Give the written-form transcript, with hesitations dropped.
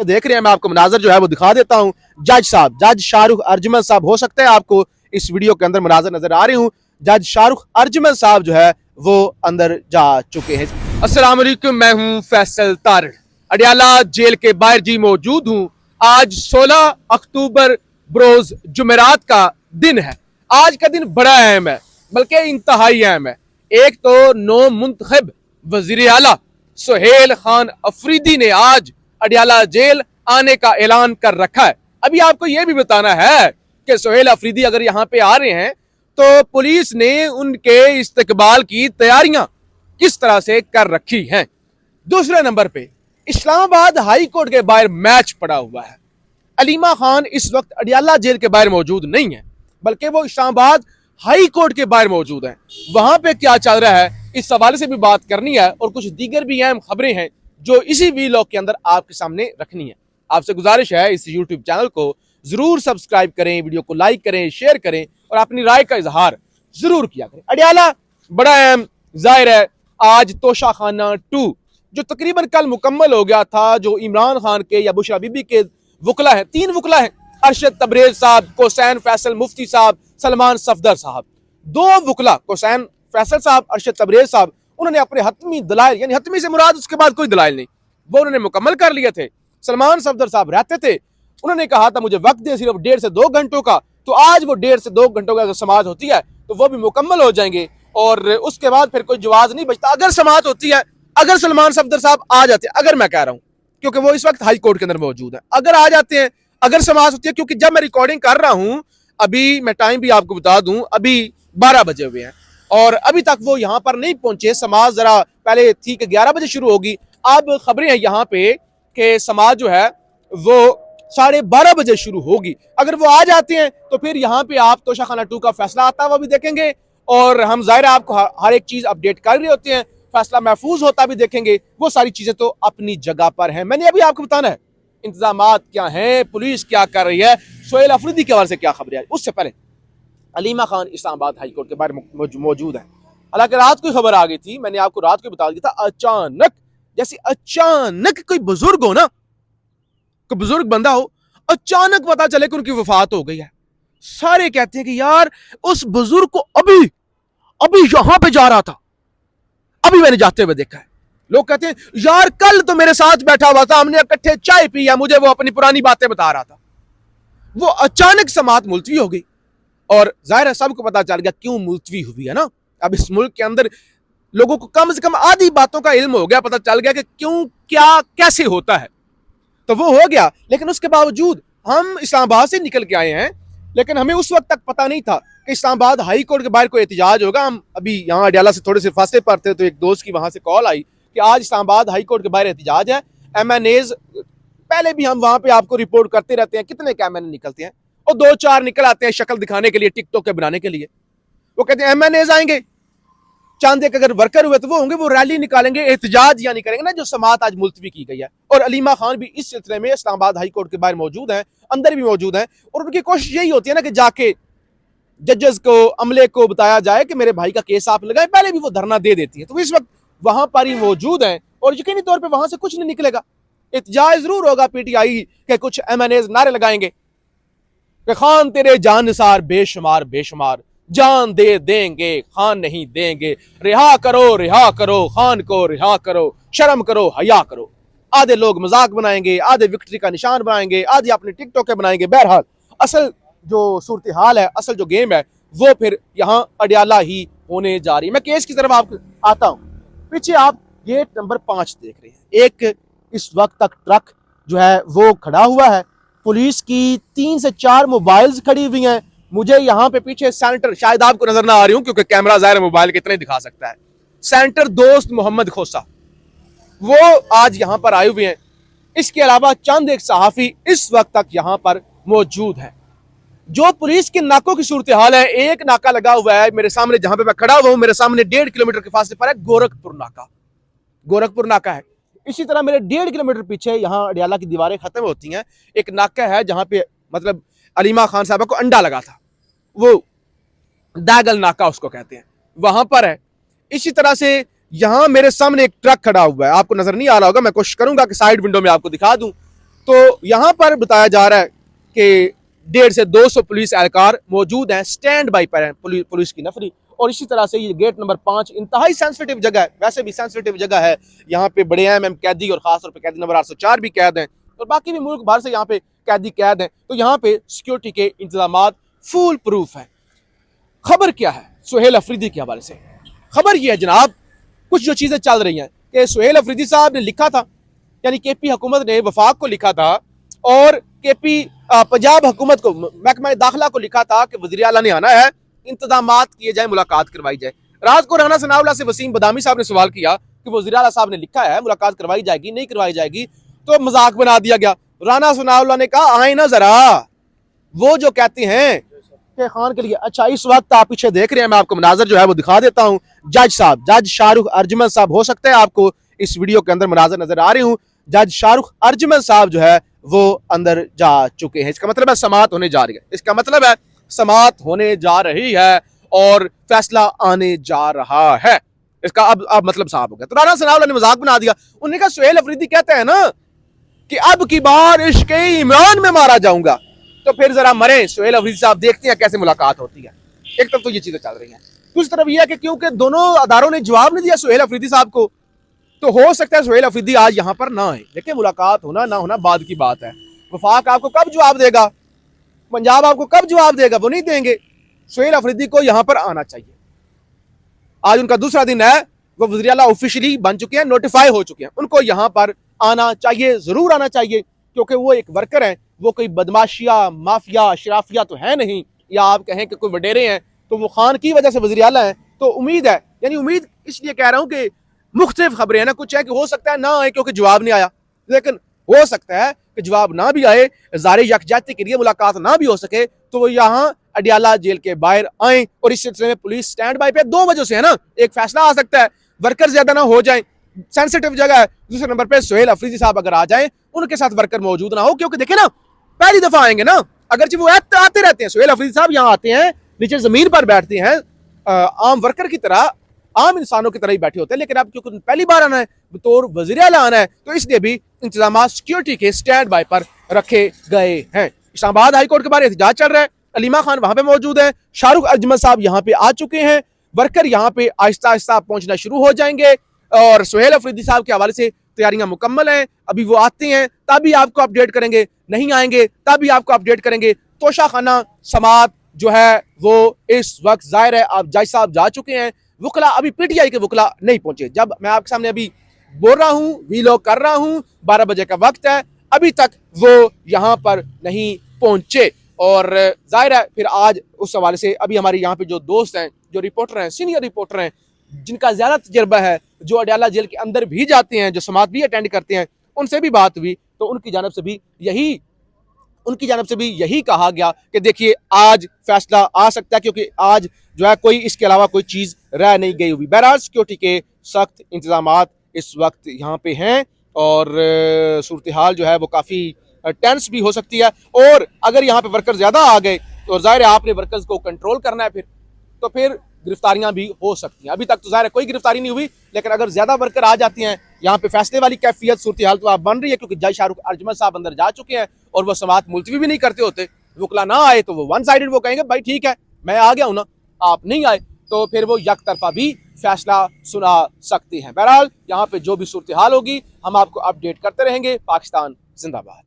देख रहे हैं, मैं आपको मनाजर जो है वो दिखा देता हूँ। जज साहब, जज शाहरुख अर्जुमन साहब, हो सकता है आपको इस वीडियो के अंदर मनाजर नजर आ रही हूँ। जज शाहरुख अर्जुमन साहब जो है वो अंदर जा चुके हैं। अस्सलाम वालेकुम, मैं हूँ फैसल तारड़, अडयाला जेल के बाहर जी मौजूद हूँ। आज 16 अक्टूबर बरोज जुमेरात का दिन है। आज का दिन बड़ा अहम है, बल्कि इंतहाई अहम है। एक तो नौ मुंतखब वजीर आला सुहेल खान अफरीदी ने आज अडयाला जेल आने का ऐलान कर रखा है। अभी आपको यह भी बताना है कि सुहेल अफरीदी अगर यहाँ पे आ रहे हैं तो पुलिस ने उनके इस्तकबाल की तैयारियां किस तरह से कर रखी हैं। दूसरे नंबर पे इस्लामाबाद हाई कोर्ट के बाहर मैच पड़ा हुआ है। अलीमा खान इस वक्त अडयाला जेल के बाहर मौजूद नहीं है, बल्कि वो इस्लामाबाद हाई कोर्ट के बाहर मौजूद हैं। वहां पे क्या चल रहा है इस हवाले से भी बात करनी है, और कुछ दीगर भी अहम खबरें हैं जो इसी वीलॉग के अंदर आपके सामने रखनी है। आपसे गुजारिश है इस यूट्यूब चैनल को जरूर सब्सक्राइब करें, वीडियो को लाइक करें, शेयर करें और अपनी राय का इजहार जरूर किया करें। अडयाला बड़ा अहम जाहिर है। आज तोशा खाना 2 जो तकरीबन कल मुकम्मल हो गया था, जो इमरान खान के या बुशरा बीबी के वकला है, 3 वकला है, अरशद तबरेज साहब, कोसैन फैसल मुफ्ती साहब, सलमान सफदर साहब। 2 वकला कोसैन फैसल साहब, अरशद तबरेज साहब, उन्होंने अपने हतमी दलाइल, यानी हतमी से मुराद उसके बाद कोई दलाइल नहीं, वो उन्होंने मुकम्मल कर लिए थे। सलमान सफदर साहब रहते थे, उन्होंने कहा था मुझे वक्त दे सिर्फ 1.5 से 2 घंटों का, तो आज वो 1.5 से 2 घंटों का अगर समाज होती है तो वो भी मुकम्मल हो जाएंगे और उसके बाद फिर कोई जवाब नहीं बचता। अगर समाज होती है, अगर सलमान सफदर साहब आ जाते हैं, अगर मैं कह रहा हूं क्योंकि वो इस वक्त हाई कोर्ट के अंदर मौजूद है, अगर आ जाते हैं, अगर समाज होती है, क्योंकि जब मैं रिकॉर्डिंग कर रहा हूं, अभी मैं टाइम भी आपको बता दूं, अभी 12 बजे हुए हैं और अभी तक वो यहां पर नहीं पहुंचे। समाज जरा पहले थी कि 11 बजे शुरू होगी, अब खबरें हैं यहाँ पे कि समाज जो है वो 12:30 बजे शुरू होगी। अगर वो आ जाते हैं तो फिर यहाँ पे आप तोशा खाना 2 का फैसला आता है वो भी देखेंगे, और हम जाहिर है आपको हर एक चीज अपडेट कर रहे होते हैं, फैसला महफूज होता भी देखेंगे। वो सारी चीजें तो अपनी जगह पर हैं। मैंने अभी आपको बताना है इंतजामात क्या हैं, पुलिस क्या कर रही है, सुहेल अफरीदी के हवाले से क्या खबरें। उससे पहले अलीमा खान इस्लामाबाद हाई कोर्ट के बाहर मौजूद है। हालांकि रात को खबर आ गई थी, मैंने आपको रात को बता दिया था, अचानक जैसे अचानक कोई बुजुर्ग हो ना, कोई बुजुर्ग बंदा हो, अचानक पता चले कि उनकी वफात हो गई है। सारे कहते हैं कि यार उस बुजुर्ग को अभी अभी यहां पे जा रहा था, अभी मैंने जाते हुए देखा है। लोग कहते हैं यार कल तो मेरे साथ बैठा हुआ था, हमने इकट्ठे चाय पी है, मुझे वो अपनी पुरानी बातें बता रहा था। वो अचानक समात मुलतवी हो गई और जाहिर है सबको पता चल गया क्यों मुलतवी हुई है ना। अब इस मुल्क के अंदर लोगों को कम से कम आधी बातों का इल्म हो गया, पता चल गया कि क्यों क्या कैसे होता है, तो वो हो गया। लेकिन उसके बावजूद हम इस्लामाबाद से निकल के आए हैं, लेकिन हमें उस वक्त तक पता नहीं था कि इस्लामाबाद हाई कोर्ट के बाहर कोई एहतजाज होगा। हम अभी यहाँ अडयाला से थोड़े से फासले पर थे तो एक दोस्त की वहां से कॉल आई कि आज इस्लामाबाद हाई कोर्ट के बाहर एहतजाज है। MNAs, पहले भी हम वहां पे आपको रिपोर्ट करते रहते हैं, कितने MNA निकलते हैं, और 2-4 निकल आते हैं शक्ल दिखाने के लिए, टिकटॉक के बनाने के लिए। वो कहते हैं MNAs आएंगे, चांद एक अगर वर्कर हुए तो वो होंगे, वो रैली निकालेंगे, एहतजाज यानी करेंगे ना, जो समात आज मुलतवी की गई है। और अलीमा खान भी इस सिलसिले में इस्लामाबाद हाई कोर्ट के बाहर मौजूद हैं, अंदर भी मौजूद हैं, और उनकी कोशिश यही होती है ना कि जाके जजेस को, अमले को बताया जाए कि मेरे भाई का केस आप लगाए। पहले भी वो धरना दे देती है, तो इस वक्त वहां पर ही मौजूद हैं और यकीनी तौर पर वहां से कुछ नहीं निकलेगा। एहतजाज जरूर होगा, PTI के कुछ MNAs नारे लगाएंगे कि खान तेरे जानसार बेशुमार बेशुमार, जान दे देंगे खान नहीं देंगे, रिहा करो खान को रिहा करो, शर्म करो हया करो। आधे लोग मजाक बनाएंगे, आधे विक्ट्री का निशान बनाएंगे, आधे अपने टिकटॉक के बनाएंगे। बहरहाल असल जो सूरत हाल है, असल जो गेम है, वो फिर यहाँ अडयाला ही होने जा रही है। मैं केस की तरफ आपको आता हूँ। पीछे आप गेट नंबर 5 देख रहे हैं, एक इस वक्त तक ट्रक जो है वो खड़ा हुआ है, पुलिस की 3 से 4 मोबाइल्स खड़ी हुई हैं। मुझे यहाँ पे पीछे सेनेटर, शायद आपको नजर ना आ रही हूँ क्योंकि कैमरा जाहिर मोबाइल कितने दिखा सकता है, सेनेटर दोस्त मोहम्मद खोसा, वो आज यहाँ पर आए हुए हैं। इसके अलावा चंद एक सहाफी इस वक्त तक यहाँ पर मौजूद है। जो पुलिस के नाकों की सूरत हाल है, एक नाका लगा हुआ है मेरे सामने, जहां पे मैं खड़ा हुआ हूं, मेरे सामने 1.5 किलोमीटर के फासले पर है गोरखपुर नाका, गोरखपुर नाका है। इसी तरह मेरे 1.5 किलोमीटर पीछे, यहाँ अडयाला की दीवारें खत्म होती हैं, एक नाका है जहां पे मतलब अलीमा खान साहबा को अंडा लगा था, वो दागल नाका उसको कहते हैं, वहां पर है। इसी तरह से यहां मेरे सामने एक ट्रक खड़ा हुआ है, आपको नजर नहीं आ रहा होगा, मैं कोशिश करूंगा कि साइड विंडो में आपको दिखा दूं। तो यहाँ पर बताया जा रहा है कि 150 से 200 पुलिस एहलकार मौजूद हैं, स्टैंड बाई पर हैं पुलिस की नफरी। और इसी तरह से ये गेट नंबर 5 इंतहाई सेंसिटिव जगह है, वैसे भी सेंसिटिव जगह है। यहाँ पे बड़े अहम कैदी और खासतौर पर कैदी नंबर 804 भी कैद हैं और बाकी भी मुल्क भर से यहाँ पे कैदी कैद हैं। तो यहाँ पे सिक्योरिटी के इंतजाम फुल प्रूफ है। खबर क्या है सुहेल अफरीदी के हवाले से? खबर ये है जनाब, कुछ जो चीजें चल रही हैं कि सुहेल अफरीदी साहब ने लिखा था, यानी केपी हुकूमत ने वफाक को लिखा था और केपी पंजाब हुकूमत को, महकमा दाखिला को लिखा था कि वज़ीर आला ने आना है, इंतजामात किए जाए, मुलाकात करवाई जाए। रात को राना सनाउल्लाह से वसीम बदामी साहब ने सवाल किया कि वज़ीर आला साहब ने लिखा है, मुलाकात करवाई जाएगी नहीं करवाई जाएगी, तो मजाक बना दिया गया। राना सनाउल्लाह ने कहा आए ना जरा, वो जो कहते हैं के खान के लिए। अच्छा, इस वक्त आप पीछे देख रहे हैं, मैं आपको मनाजर जो है वो दिखा देता हूँ। जज साहब, जज शाहरुख अर्जुमन साहब, हो सकता है आपको इस वीडियो के अंदर मनाजर नजर आ रही हूँ। जज शाहरुख अर्जुमन साहब जो है वो अंदर जा चुके हैं। इसका मतलब है समाअत होने जा रही है, इसका मतलब है समाअत होने जा रही है और फैसला आने जा रहा है। इसका अब मतलब साफ हो गया। तो राना सनाउल्लाह ने मजाक बना दिया। उन्होंने कहा सुहेल अफरीदी कहते हैं ना कि अब की बार इश्क इमरान में मारा जाऊंगा, तो फिर जरा मरे सुहेल अफरीदी साहब, देखते हैं कैसे मुलाकात होती है। एक तरफ तो ये चीजें चल रही हैं, दूसरी तरफ यह है कि क्योंकि दोनों अदारों ने जवाब नहीं दिया सुहेल अफरीदी साहब को, तो हो सकता है सुहेल अफरीदी आज यहां पर ना आए। देखिए, मुलाकात होना ना होना बाद की बात है। वफाक आपको कब जवाब देगा, पंजाब आपको कब जवाब देगा, वो नहीं देंगे। सुहेल अफरीदी को यहां पर आना चाहिए। आज उनका दूसरा दिन है, वो वज़ीर आला ऑफिशियली बन चुके हैं, नोटिफाई हो चुके हैं, उनको यहां पर आना चाहिए, जरूर आना चाहिए, क्योंकि वो एक वर्कर हैं, वो कोई बदमाशिया, माफिया, शराफिया तो है नहीं, या आप कहें कि कोई वडेरे हैं, तो वो खान की वजह से वज़ीर आला हैं। तो उम्मीद है, यानी उम्मीद इसलिए कह रहा हूं कि मुख्तलिफ खबरें हैं ना, कुछ है कि हो सकता है ना आए क्योंकि जवाब नहीं आया, लेकिन हो सकता है कि जवाब ना भी आए, ज़ाहिर यकजहती के लिए मुलाकात ना भी हो सके, तो वो यहाँ अडियाला जेल के बाहर आए। और इस सिलसिले में पुलिस स्टैंड बाई पे 2 वजह से है ना, एक फैसला आ सकता है, वर्कर ज्यादा ना हो जाए, सेंसिटिव जगह है। दूसरे नंबर पे सुहेल अफरीदी साहब अगर आ जाए, उनके साथ वर्कर मौजूद ना हो, क्योंकि देखे ना पहली दफा आएंगे ना, अगरचे वो आते रहते हैं, सुहेल अफरीदी साहब यहाँ आते हैं, नीचे जमीन पर बैठते हैं, आम वर्कर की तरह, आम इंसानों की तरह ही बैठे होते हैं, लेकिन अब क्योंकि पहली बार आना है, बतौर वज़ीर आला आना है, तो इसलिए भी इंतजाम सिक्योरिटी के स्टैंड बाय पर रखे गए हैं। इस्लामाबाद हाईकोर्ट के बारे में एहतजाज चल रहा है, अलीमा खान वहां पे मौजूद है, शाहरुख अर्जुमन साहब यहाँ पे आ चुके हैं, वर्कर यहाँ पे आहिस्ता आहिस्ता पहुंचना शुरू हो जाएंगे और सुहेल अफरीदी साहब के हवाले से तैयारियां मुकम्मल हैं। अभी वो आते हैं तभी आपको अपडेट करेंगे, नहीं आएंगे तभी आपको अपडेट करेंगे। तोशा खाना समाअत जो है वो इस वक्त जाहिर है आप जज साहब जा चुके हैं, वकला अभी पीटीआई के वकला नहीं पहुंचे। जब मैं आपके सामने अभी बोल रहा हूँ, वीलॉग कर रहा हूँ, 12 बजे का वक्त है, अभी तक वो यहाँ पर नहीं पहुंचे। और जाहिर है फिर आज उस हवाले से अभी हमारे यहाँ पे जो दोस्त हैं, जो रिपोर्टर हैं, सीनियर रिपोर्टर हैं, जिनका ज्यादा तजर्बा है, जो अडियाला जेल के अंदर भी जाते हैं, जो समाअत भी अटेंड करते हैं, उनसे भी बात हुई, तो उनकी जानब से भी यही कहा गया कि देखिए आज फैसला आ सकता है, क्योंकि आज जो है कोई इसके अलावा कोई चीज रह नहीं गई हुई। बहरहाल सिक्योरिटी के सख्त इंतजामात इस वक्त यहाँ पे हैं और सूरत हाल जो है वो काफी टेंस भी हो सकती है। और अगर यहाँ पे वर्कर ज्यादा आ गए तो जाहिर है आपने वर्कर्स को कंट्रोल करना है, फिर गिरफ्तारियां भी हो सकती हैं। अभी तक तो जाहिर है कोई गिरफ्तारी नहीं हुई, लेकिन अगर ज्यादा वर्कर आ जाती हैं यहाँ पे फैसले वाली कैफियत सूरत हाल तो आप बन रही है, क्योंकि जज शाहरुख अर्जुमन साहब अंदर जा चुके हैं और वो समाअत मुलतवी भी नहीं करते होते। वकला ना आए तो वो वन साइडेड, वो कहेंगे भाई ठीक है मैं आ गया हूं ना, आप नहीं आए, तो फिर वो एक तरफा भी फैसला सुना सकते हैं। बहरहाल यहाँ पे जो भी सूरत हाल होगी हम आपको अपडेट करते रहेंगे। पाकिस्तान जिंदाबाद।